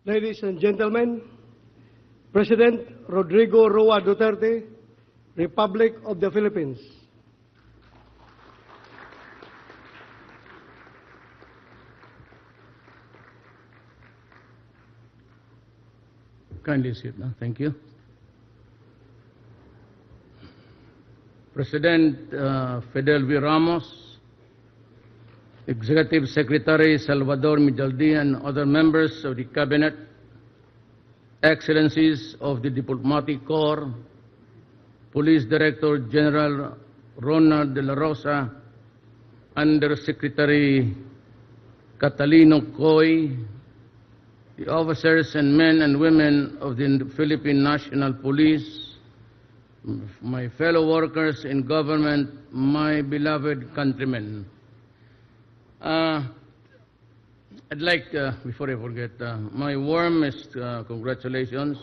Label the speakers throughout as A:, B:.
A: Ladies and gentlemen, President Rodrigo Duterte, Republic of the Philippines.
B: Kindly sit now. Thank you. President Fidel V. Ramos, Executive Secretary Salvador Mijaldi, and other members of the Cabinet, Excellencies of the Diplomatic Corps, Police Director General Ronald de la Rosa, Undersecretary Catalino Coy, the officers and men and women of the Philippine National Police, my fellow workers in government, my beloved countrymen. I'd like, before I forget, my warmest congratulations,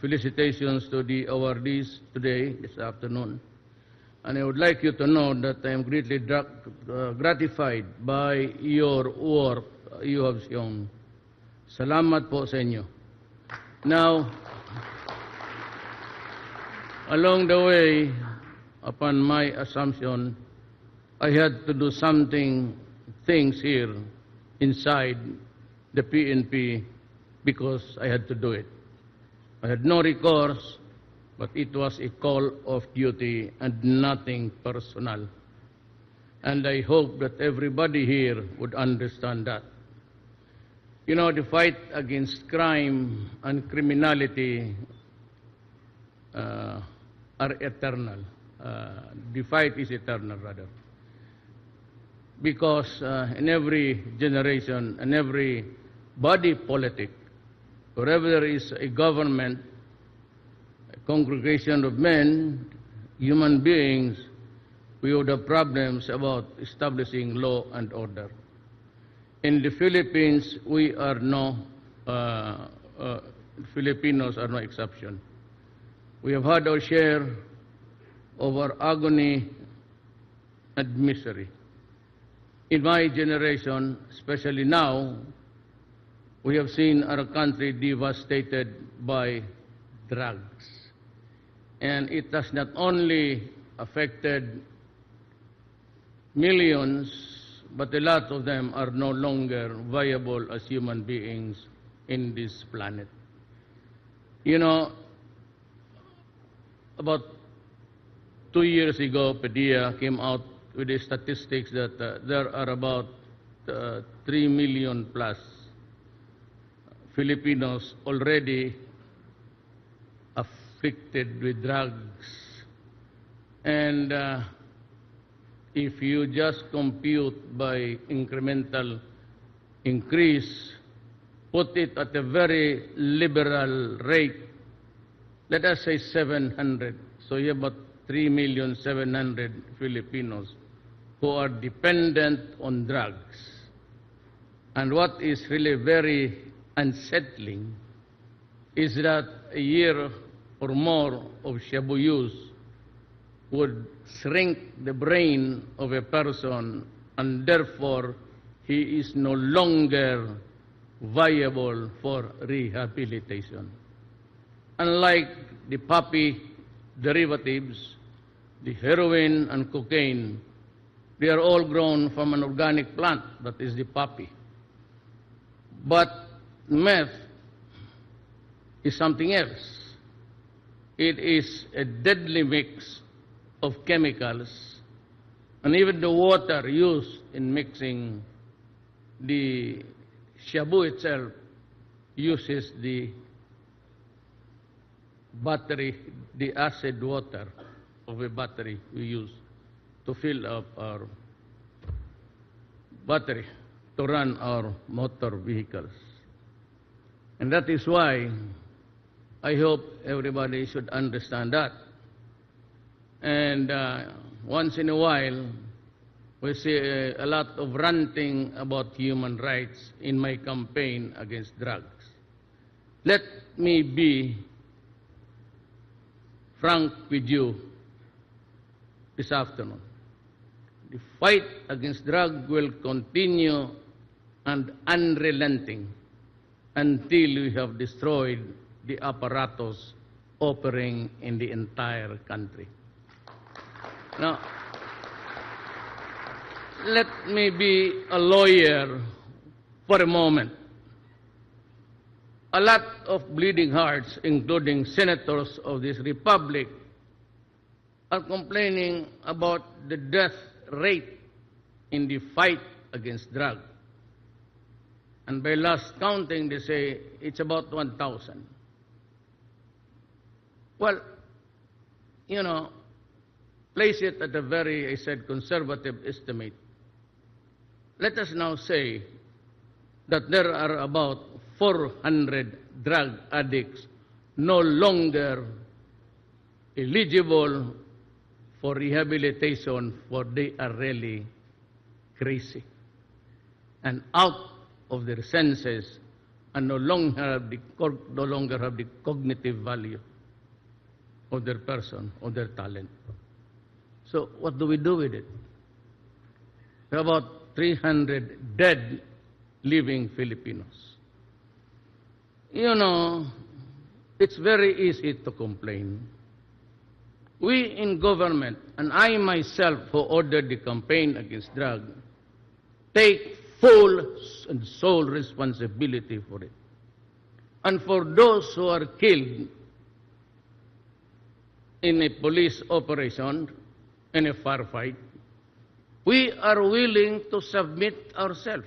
B: felicitations to the awardees today, this afternoon. And I would like you to know that I am greatly gratified by your work you have shown. Salamat po sa inyo. Now, along the way, upon my assumption, I had to do things here inside the PNP because I had to do it. I had no recourse, but it was a call of duty and nothing personal. And I hope that everybody here would understand that. You know, the fight against crime and criminality are eternal. The fight is eternal, rather. Because in every generation and every body politic, wherever there is a government, a congregation of men, human beings, we would have problems about establishing law and order. In the Philippines, we are Filipinos are no exception. We have had our share of our agony and misery. In my generation, especially now, we have seen our country devastated by drugs. And it has not only affected millions, but a lot of them are no longer viable as human beings in this planet. You know, about 2 years ago, PDEA came out with the statistics that there are about 3 million plus Filipinos already afflicted with drugs. And if you just compute by incremental increase, put it at a very liberal rate, let us say 700. So you have about 3,700,000 Filipinos who are dependent on drugs. And what is really very unsettling is that a year or more of shabu use would shrink the brain of a person, and therefore he is no longer viable for rehabilitation. Unlike the poppy derivatives, the heroin and cocaine, they are all grown from an organic plant, that is the poppy. But meth is something else. It is a deadly mix of chemicals, and even the water used in mixing the shabu itself uses the battery, the acid water of a battery we use to fill up our battery to run our motor vehicles. And that is why I hope everybody should understand that. And once in a while, we see a lot of ranting about human rights in my campaign against drugs. Let me be frank with you this afternoon. The fight against drugs will continue and unrelenting until we have destroyed the apparatus operating in the entire country. Now, let me be a lawyer for a moment. A lot of bleeding hearts, including senators of this republic, are complaining about the death rate in the fight against drugs. And by last counting, they say it's about 1,000. Well, you know, place it at a very, I said, conservative estimate. Let us now say that there are about 400 drug addicts no longer eligible for rehabilitation, for they are really crazy and out of their senses and no longer have the cognitive value of their person, of their talent. So what do we do with it? There are about 300 dead living Filipinos. You know, it's very easy to complain. We in government, and I myself who ordered the campaign against drugs, take full and sole responsibility for it. And for those who are killed in a police operation, in a firefight, we are willing to submit ourselves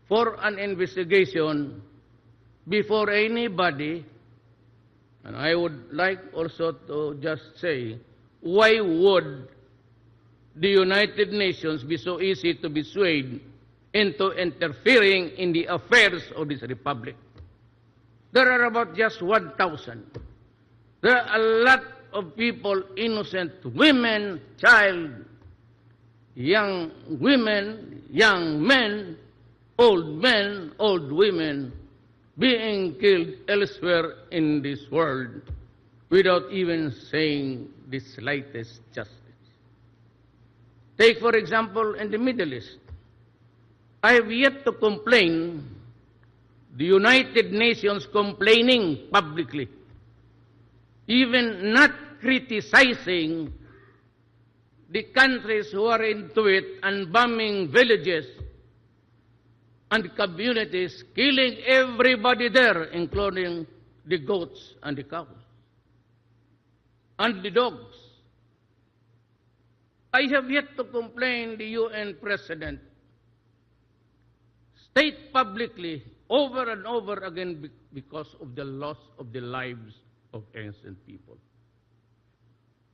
B: for an investigation before anybody. And I would like also to just say, why would the United Nations be so easy to be swayed into interfering in the affairs of this republic? There are about just 1,000. There are a lot of people, innocent women, child, young women, young men, old women, being killed elsewhere in this world without even saying the slightest justice. Take, for example, in the Middle East. I have yet to complain, the United Nations complaining publicly, even not criticizing the countries who are into it and bombing villages and communities, killing everybody there, including the goats and the cows and the dogs. I have yet to complain the UN President state publicly over and over again because of the loss of the lives of innocent people.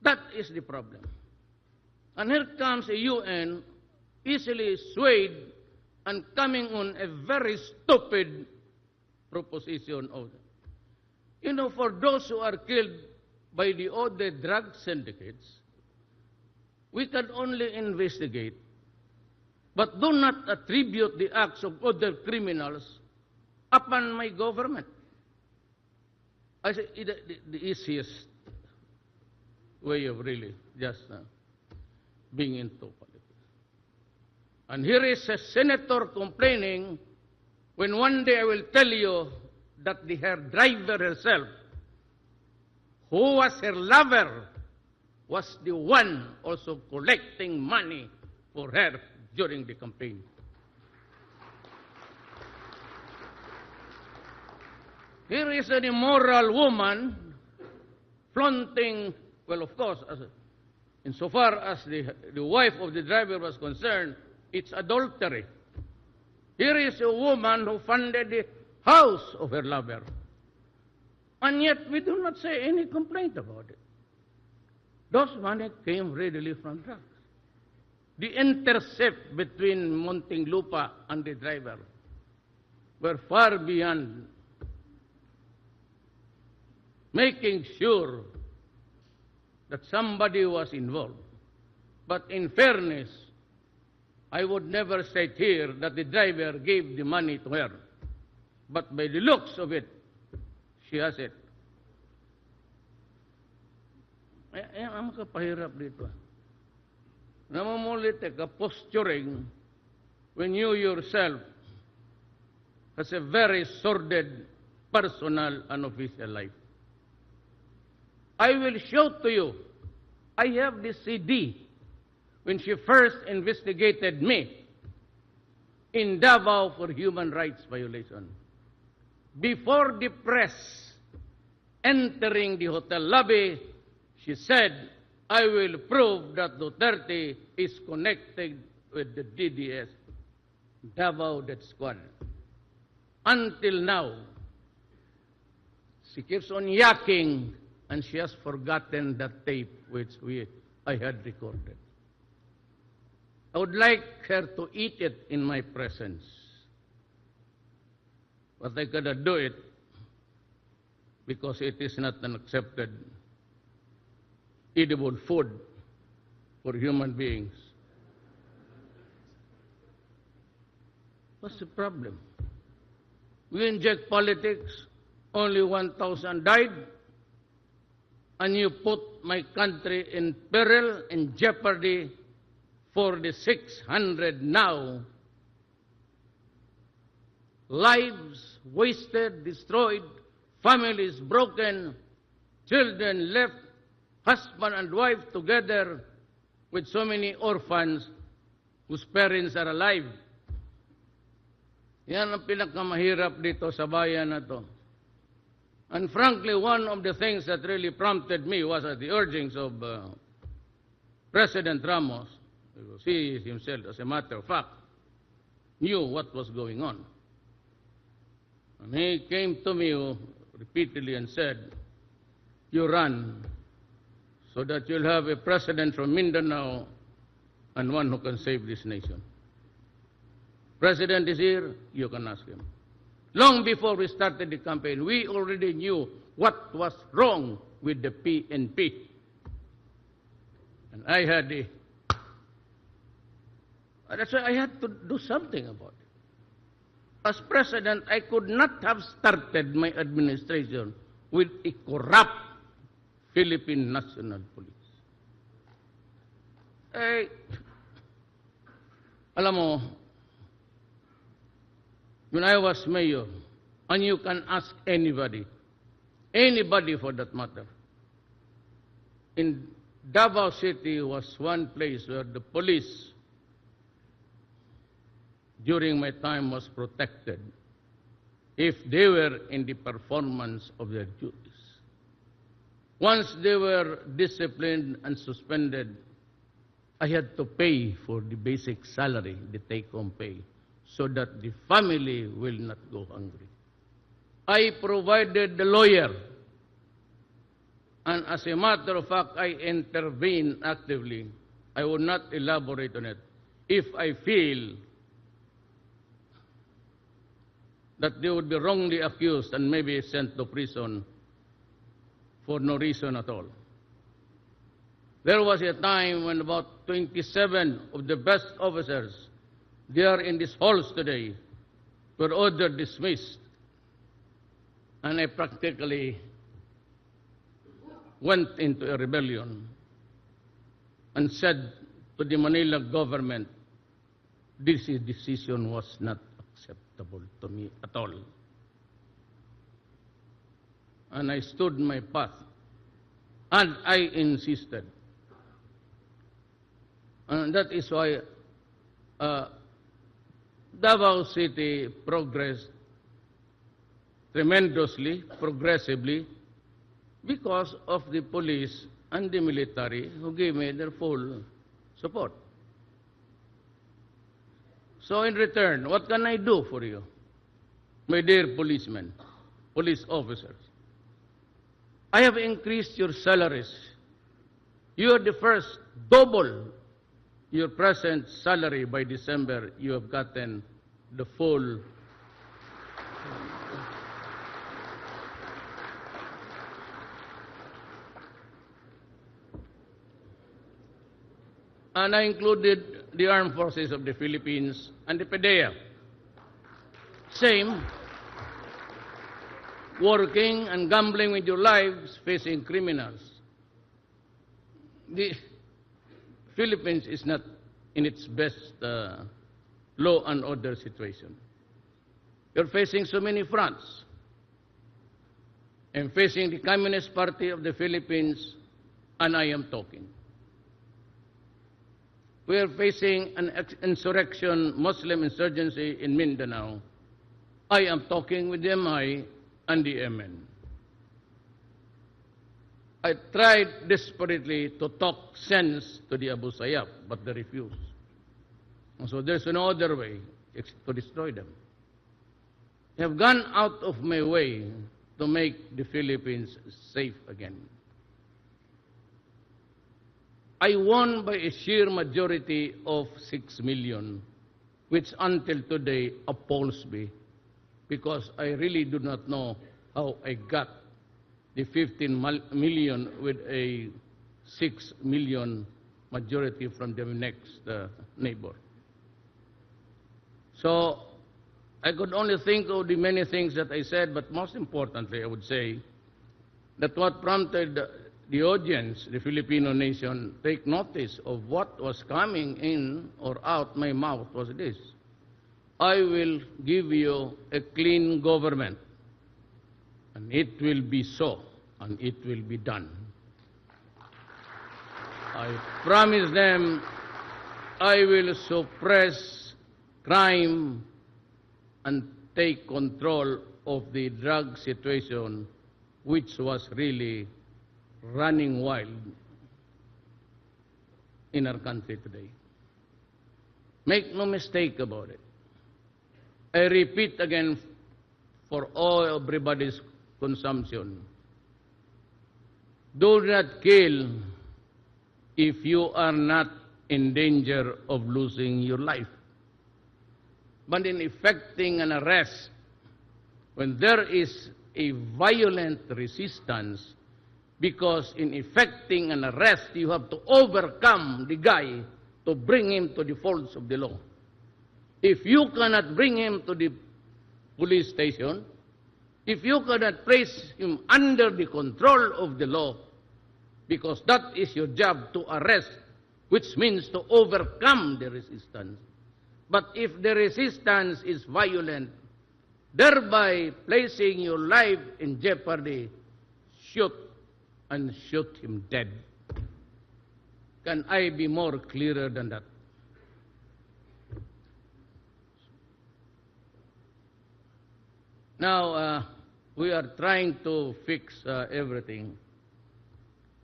B: That is the problem. And here comes a UN easily swayed and coming on a very stupid proposition of them. You know, for those who are killed by the other drug syndicates, we can only investigate, but do not attribute the acts of other criminals upon my government. I say the easiest way of really just being into politics. And here is a senator complaining when one day I will tell you that her driver herself, who was her lover, was the one also collecting money for her during the campaign. Here is an immoral woman flaunting, well, of course, insofar as the wife of the driver was concerned, it's adultery. Here is a woman who funded the house of her lover. And yet we do not say any complaint about it. Those money came readily from drugs. The intercept between Muntinlupa and the driver were far beyond making sure that somebody was involved. But in fairness, I would never state here that the driver gave the money to her. But by the looks of it, she has it. Ang makapahirap dito. Namumulit ka posturing when you yourself has a very sordid personal and official life. I will show to you, I have this CD when she first investigated me in Davao for human rights violation. Before the press entering the hotel lobby, she said, I will prove that Duterte is connected with the DDS, Davao Death Squad. Until now, she keeps on yakking, and she has forgotten the tape which I had recorded. I would like her to eat it in my presence, but I cannot do it because it is not an accepted edible food for human beings. What's the problem? We inject politics, only 1,000 died, and you put my country in peril, in jeopardy, for the 600 now. Lives wasted, destroyed, families broken, children left, husband and wife together with so many orphans whose parents are alive. Yan ang pinakamahirap dito sa bayan na to. And frankly, one of the things that really prompted me was at the urgings of President Ramos, because he himself, as a matter of fact, knew what was going on. And he came to me repeatedly and said, you run so that you'll have a president from Mindanao and one who can save this nation. President is here, you can ask him. Long before we started the campaign, we already knew what was wrong with the PNP. And I had that's why I had to do something about it. As president, I could not have started my administration with a corrupt Philippine National Police. Alam mo, when I was mayor, and you can ask anybody for that matter, in Davao City was one place where the police, during my time, was protected if they were in the performance of their duties. Once they were disciplined and suspended, I had to pay for the basic salary, the take-home pay, so that the family will not go hungry. I provided the lawyer, and as a matter of fact, I intervened actively. I will not elaborate on it. If I feel that they would be wrongly accused and maybe sent to prison for no reason at all. There was a time when about 27 of the best officers, they are in these halls today, were ordered dismissed. And I practically went into a rebellion and said to the Manila government, this decision was not acceptable to me at all. And I stood my path, and I insisted. And that is why Davao City progressed tremendously, progressively, because of the police and the military who gave me their full support. So in return, what can I do for you, my dear policemen, police officers? I have increased your salaries. You are the first, double your present salary by December. You have gotten the full. And I included the Armed Forces of the Philippines and the PDEA. Same, working and gambling with your lives, facing criminals. The Philippines is not in its best law and order situation. You're facing so many fronts. I'm facing the Communist Party of the Philippines, and I am talking. We are facing an insurrection, Muslim insurgency in Mindanao. I am talking with the MI and the MN. I tried desperately to talk sense to the Abu Sayyaf, but they refused. And so there's no other way to destroy them. I have gone out of my way to make the Philippines safe again. I won by a sheer majority of 6 million, which until today appalls me, because I really do not know how I got the 15 million with a 6 million majority from the next neighbor. So I could only think of the many things that I said, but most importantly, I would say that what prompted the audience, the Filipino nation, take notice of what was coming in or out my mouth was this: I will give you a clean government, and it will be so, and it will be done. I promise them I will suppress crime and take control of the drug situation, which was really running wild in our country today. Make no mistake about it. I repeat again for all everybody's consumption. Do not kill if you are not in danger of losing your life. But in effecting an arrest, when there is a violent resistance, because in effecting an arrest, you have to overcome the guy to bring him to the folds of the law. If you cannot bring him to the police station, if you cannot place him under the control of the law, because that is your job, to arrest, which means to overcome the resistance. But if the resistance is violent, thereby placing your life in jeopardy, shoot and shoot him dead. Can I be more clearer than that? Now, we are trying to fix everything.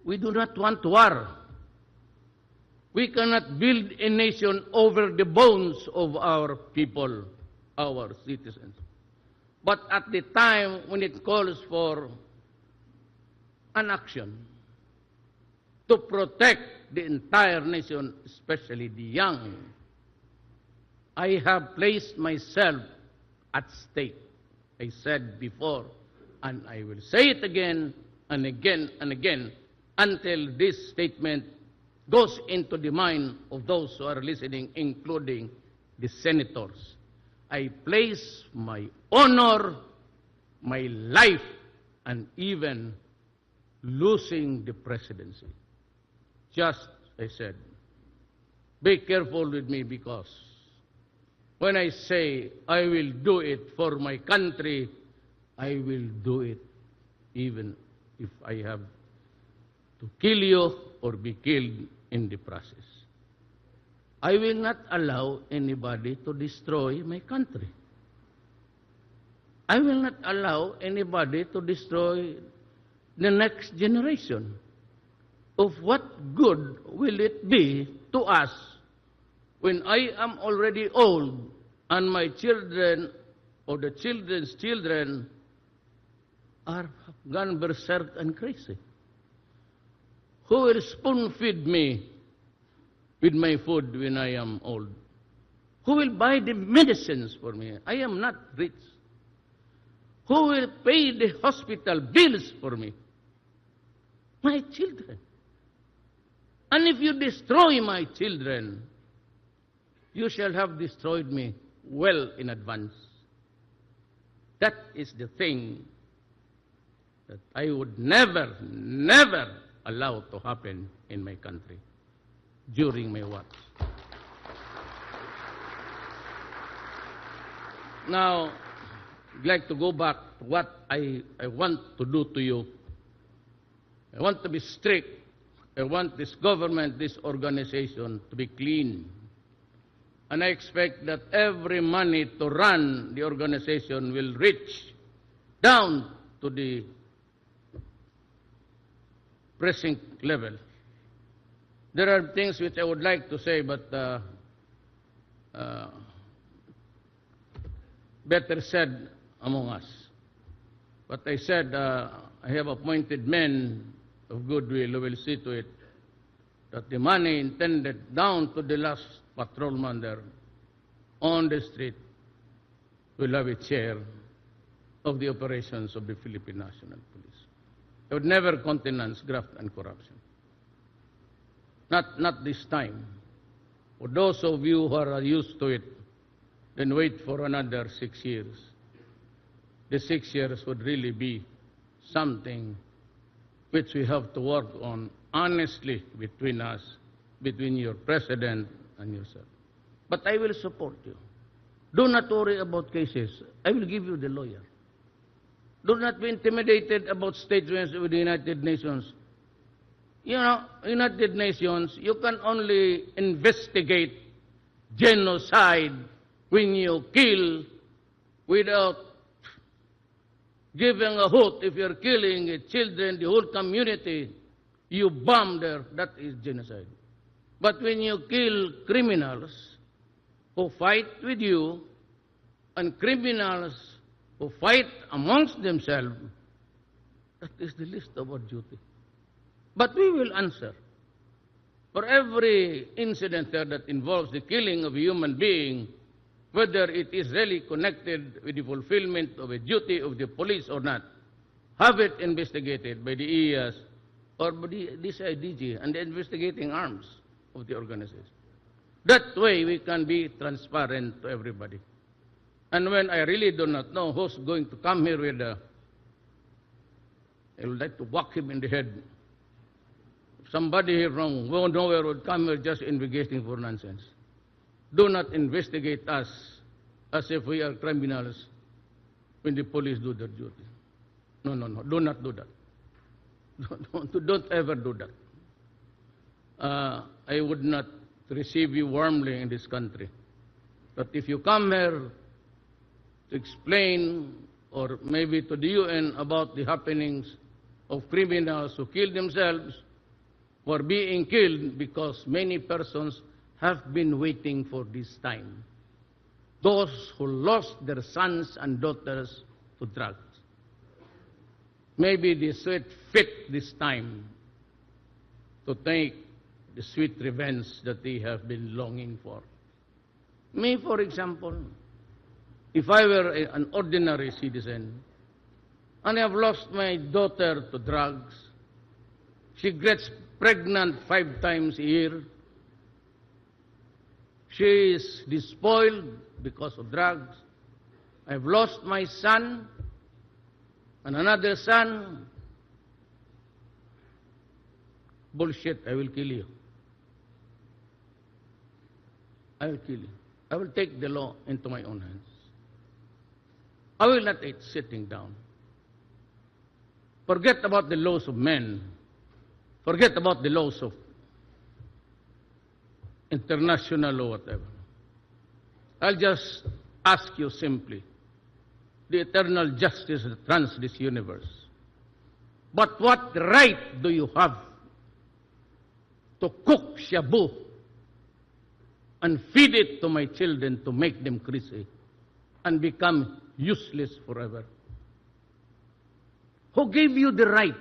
B: We do not want war. We cannot build a nation over the bones of our people, our citizens. But at the time when it calls for an action to protect the entire nation, especially the young, I have placed myself at stake. I said before, and I will say it again and again and again, until this statement goes into the mind of those who are listening, including the senators. I place my honor, my life, and even losing the presidency. Just, I said, be careful with me, because when I say I will do it for my country, I will do it even if I have to kill you or be killed in the process. I will not allow anybody to destroy my country. I will not allow anybody to destroy the next generation. Of what good will it be to us when I am already old and my children or the children's children are gone berserk and crazy? Who will spoon feed me with my food when I am old? Who will buy the medicines for me? I am not rich. Who will pay the hospital bills for me? My children. And if you destroy my children, you shall have destroyed me well in advance. That is the thing that I would never, never allow to happen in my country during my watch. Now, like to go back to what I want to do to you. I want to be strict. I want this government, this organization to be clean. And I expect that every money to run the organization will reach down to the precinct level. There are things which I would like to say, but better said among us. But I said, I have appointed men of goodwill who will see to it that the money intended down to the last patrolman there on the street will have its share of the operations of the Philippine National Police. I would never countenance graft and corruption. Not this time. For those of you who are used to it, then wait for another 6 years. The 6 years would really be something which we have to work on honestly between us, between your president and yourself. But I will support you. Do not worry about cases. I will give you the lawyer. Do not be intimidated about statements with the United Nations. You know, United Nations, you can only investigate genocide when you kill without giving a hoot. If you're killing children, the whole community, you bomb there, that is genocide. But when you kill criminals who fight with you and criminals who fight amongst themselves, that is the least of our duty. But we will answer. For every incident there that involves the killing of a human being, whether it is really connected with the fulfillment of a duty of the police or not, have it investigated by the EAS or by the DCIDG and the investigating arms of the organization. That way we can be transparent to everybody. And when I really do not know who's going to come here with I would like to whack him in the head. If somebody here from nowhere would come here just investigating for nonsense. Do not investigate us as if we are criminals when the police do their duty. No. Do not do that. Don't ever do that. I would not receive you warmly in this country. But if you come here to explain or maybe to the UN about the happenings of criminals who kill themselves or being killed because many persons have been waiting for this time. Those who lost their sons and daughters to drugs. Maybe they sweat fit this time to take the sweet revenge that they have been longing for. Me, for example, if I were an ordinary citizen and I have lost my daughter to drugs, she gets pregnant 5 times a year, she is despoiled because of drugs. I've lost my son and another son. Bullshit, I will kill you. I will kill you. I will take the law into my own hands. I will not eat sitting down. Forget about the laws of men. Forget about the laws of international or whatever. I'll just ask you simply, the eternal justice that runs this universe. But what right do you have to cook shabu and feed it to my children to make them crazy and become useless forever? Who gave you the right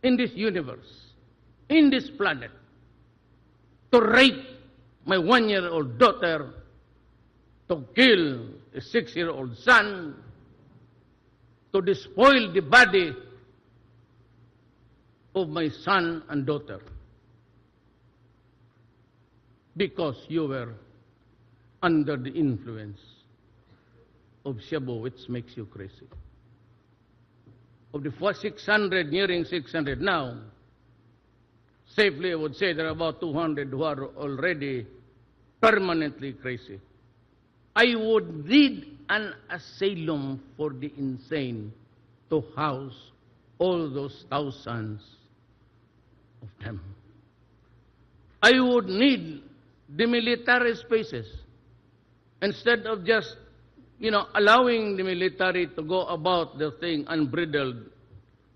B: in this universe, in this planet, to rape my 1-year-old daughter, to kill a 6-year-old son, to despoil the body of my son and daughter? Because you were under the influence of shabu, which makes you crazy. Of the 600, nearing 600 now, safely I would say there are about 200 who are already permanently crazy. I would need an asylum for the insane to house all those thousands of them. I would need the military spaces instead of just, allowing the military to go about the thing unbridled,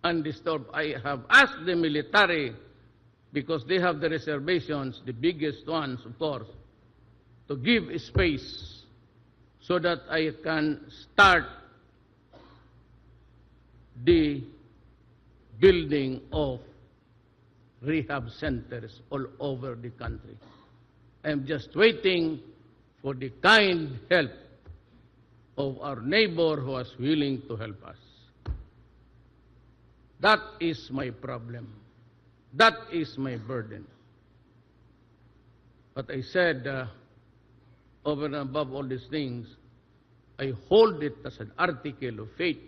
B: undisturbed. I have asked the military, because they have the reservations, the biggest ones, of course, to give space so that I can start the building of rehab centers all over the country. I am just waiting for the kind help of our neighbor who is willing to help us. That is my problem. That is my burden. But I said, over and above all these things, I hold it as an article of faith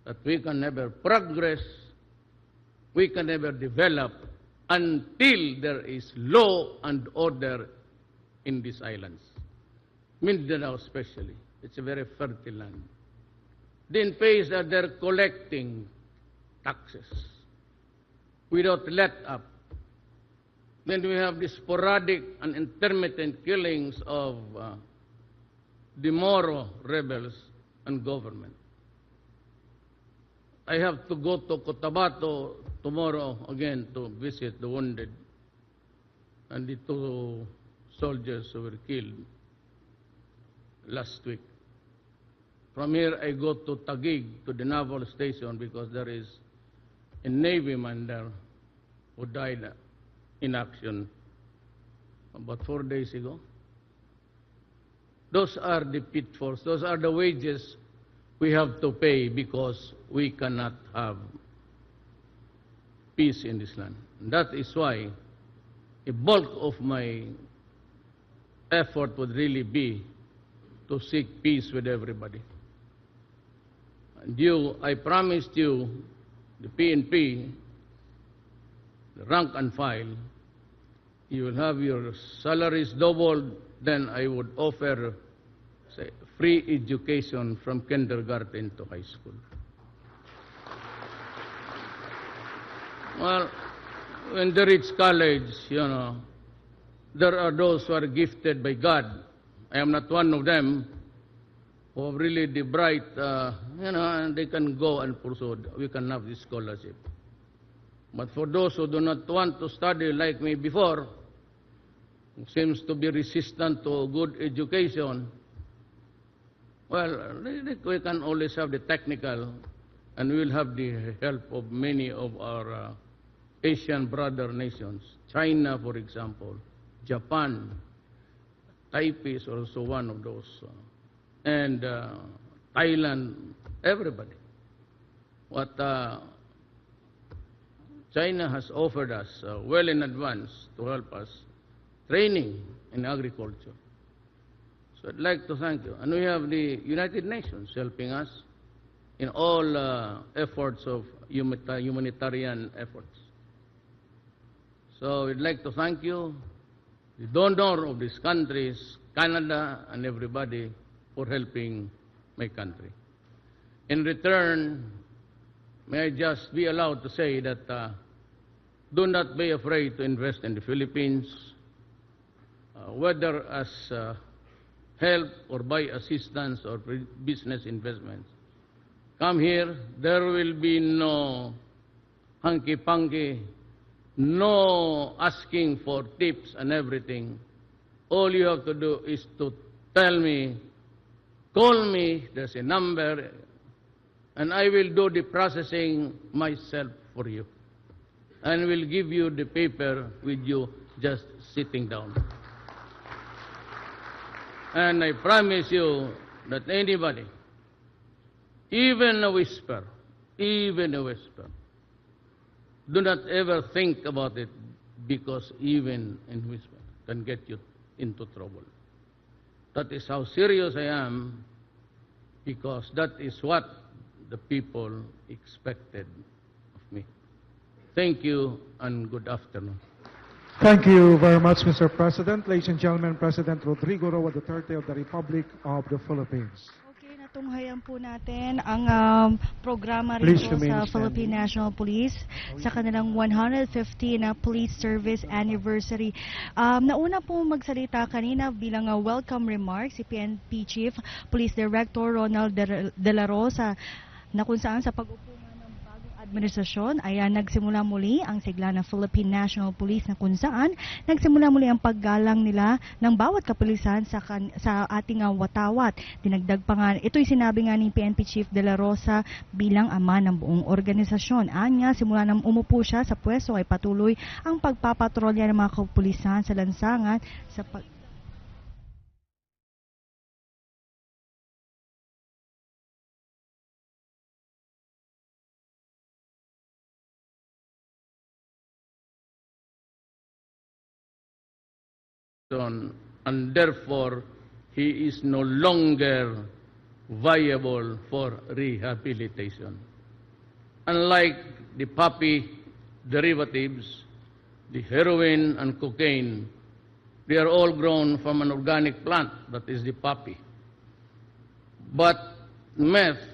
B: that we can never progress, we can never develop until there is law and order in these islands. Mindanao especially. It's a very fertile land. Then pays that they're collecting taxes without let up. Then we have the sporadic and intermittent killings of the Moro rebels and government. I have to go to Cotabato tomorrow again to visit the wounded and the 2 soldiers who were killed last week. From here, I go to Taguig, to the naval station, because there is a Navyman there who died in action about 4 days ago. Those are the pitfalls. Those are the wages we have to pay because we cannot have peace in this land. And that is why a bulk of my effort would really be to seek peace with everybody. And I promised you, the PNP, the rank and file, you will have your salaries doubled, then I would offer, say, free education from kindergarten to high school. Well, when they reach college, there are those who are gifted by God. I am not one of them, who are really the bright, and they can go and pursue. We can have this scholarship. But for those who do not want to study like me before, who seems to be resistant to good education, well, we can always have the technical, and we will have the help of many of our Asian brother nations. China, for example, Japan, Taipei is also one of those, and Thailand, everybody. What China has offered us well in advance to help us training in agriculture. So I'd like to thank you. And we have the United Nations helping us in all efforts of humanitarian efforts. So we'd like to thank you, the donor of these countries, Canada and everybody, for helping my country. In return, may I just be allowed to say that do not be afraid to invest in the Philippines, whether as help or by assistance or business investments. Come here, there will be no hanky-panky, no asking for tips and everything. All you have to do is to tell me, call me, there's a number, and I will do the processing myself for you. And will give you the paper with you just sitting down. And I promise you that anybody, even a whisper, do not ever think about it, because even a whisper can get you into trouble. That is how serious I am, because that is what the people expected of me. Thank you and good afternoon.
C: Thank you very much, Mr. President. Ladies and gentlemen, President Rodrigo Duterte of the Republic of the Philippines.
D: Tunghayan po natin ang programa
C: Please
D: rito
C: remain
D: sa
C: standing.
D: Philippine National Police sa kanilang 150 na Police Service Anniversary. Nauna po magsalita kanina bilang welcome remarks si PNP Chief Police Director Ronald De La Rosa na kung saan sa pag-upo ng bagong administrasyon ay nagsimula muli ang sigla ng Philippine National Police na kung saan nagsimula muli ang paggalang nila ng bawat kapulisan sa ating watawat. Dinagdag pa nga, ito'y sinabi nga ni PNP Chief De La Rosa bilang ama ng buong organisasyon. Anya, simula nang umupo siya sa pwesto ay patuloy ang pagpapatrolya ng mga kapulisan sa lansangan sa
B: and therefore he is no longer viable for rehabilitation. Unlike the poppy derivatives, the heroin and cocaine, they are all grown from an organic plant, that is the poppy. But meth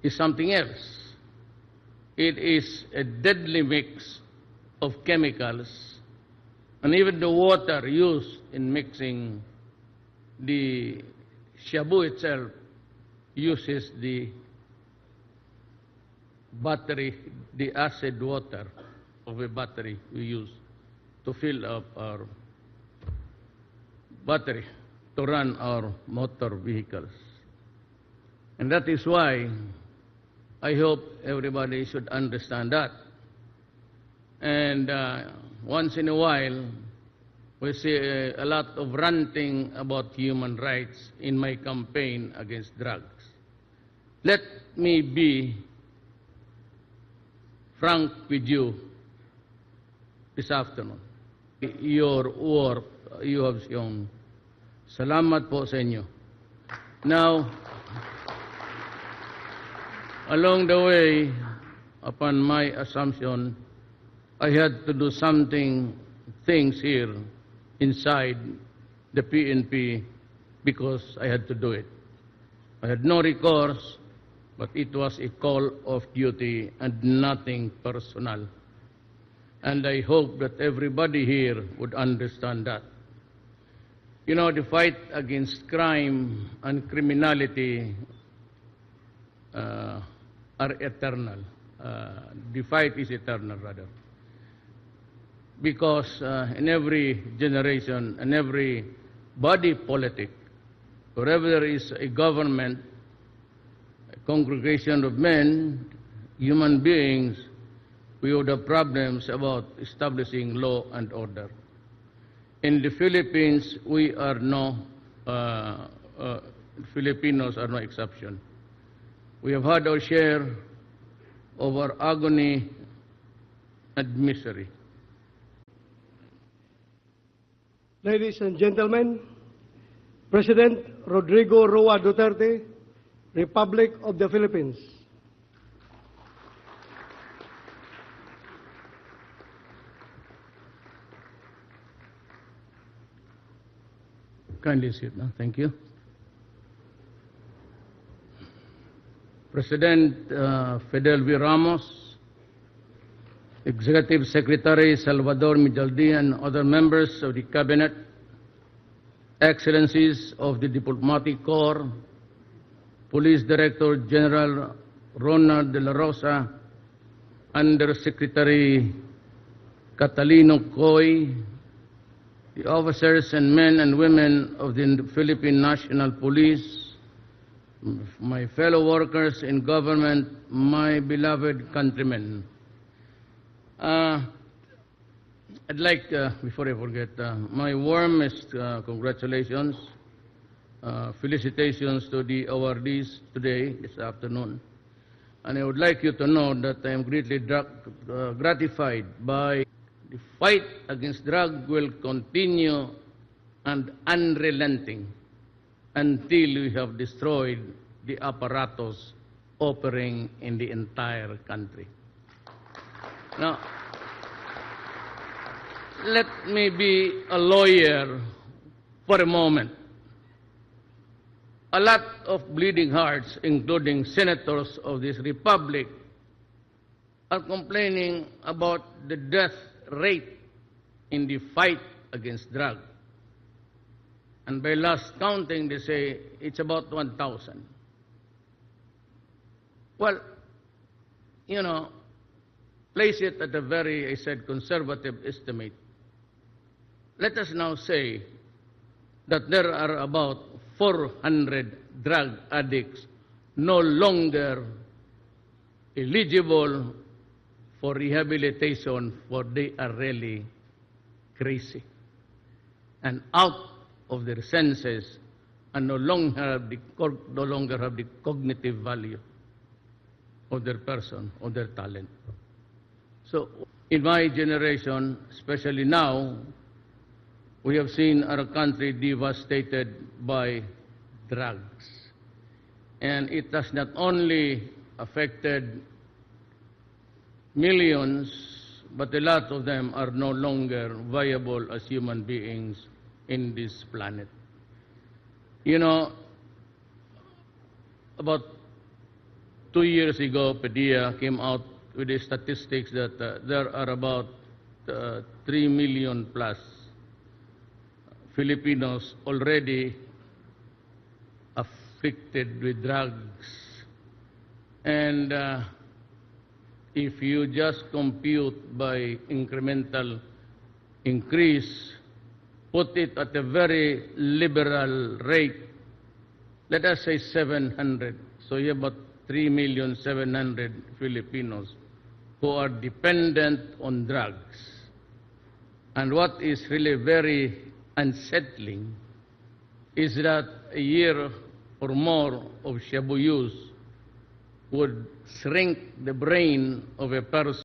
B: is something else. It is a deadly mix of chemicals, and even the water used in mixing the shabu itself uses the battery, the acid water of a battery we use to fill up our battery to run our motor vehicles. And that is why I hope everybody should understand that. And once in a while, we see a lot of ranting about human rights in my campaign against drugs. Let me be frank with you this afternoon. Your work you have shown. Salamat po sa inyo. Now, along the way, upon my assumption, I had to do things here inside the PNP because I had to do it. I had no recourse, but it was a call of duty and nothing personal. And I hope that everybody here would understand that. You know, the fight against crime and criminality are eternal. The fight is eternal, rather. Because in every generation and every body politic, wherever there is a government, a congregation of men, human beings, we would have problems about establishing law and order. In the Philippines, we are Filipinos are no exception. We have had our share of our agony and misery.
A: Ladies and gentlemen, President Rodrigo Roa Duterte, Republic of the Philippines.
B: Kindly sit now. Thank you. President Fidel V. Ramos, Executive Secretary Salvador Mijaldi, and other members of the Cabinet, Excellencies of the Diplomatic Corps, Police Director General Ronald De La Rosa, Undersecretary Catalino Coy, the officers and men and women of the Philippine National Police, my fellow workers in government, my beloved countrymen. I'd like, before I forget, my warmest congratulations, felicitations to the awardees today, this afternoon. And I would like you to know that I am greatly gratified by the fight against drug will continue and unrelenting until we have destroyed the apparatus operating in the entire country. Now, let me be a lawyer for a moment. a lot of bleeding hearts, including senators of this republic, are complaining about the death rate in the fight against drug. And by last counting, they say it's about 1,000. Well, you know, place it at a very, I said, conservative estimate. Let us now say that there are about 400 drug addicts no longer eligible for rehabilitation, for they are really crazy and out of their senses and no longer have the cognitive value of their person, of their talent. So in my generation, especially now, we have seen our country devastated by drugs. And it has not only affected millions, but a lot of them are no longer viable as human beings in this planet. You know, about 2 years ago, PDEA came out with the statistics that there are about 3 million plus Filipinos already afflicted with drugs. And if you just compute by incremental increase, put it at a very liberal rate, let us say 700. So you have about 3,700,000 Filipinos who are dependent on drugs. And what is really very unsettling is that a year or more of shabu use would shrink the brain of a person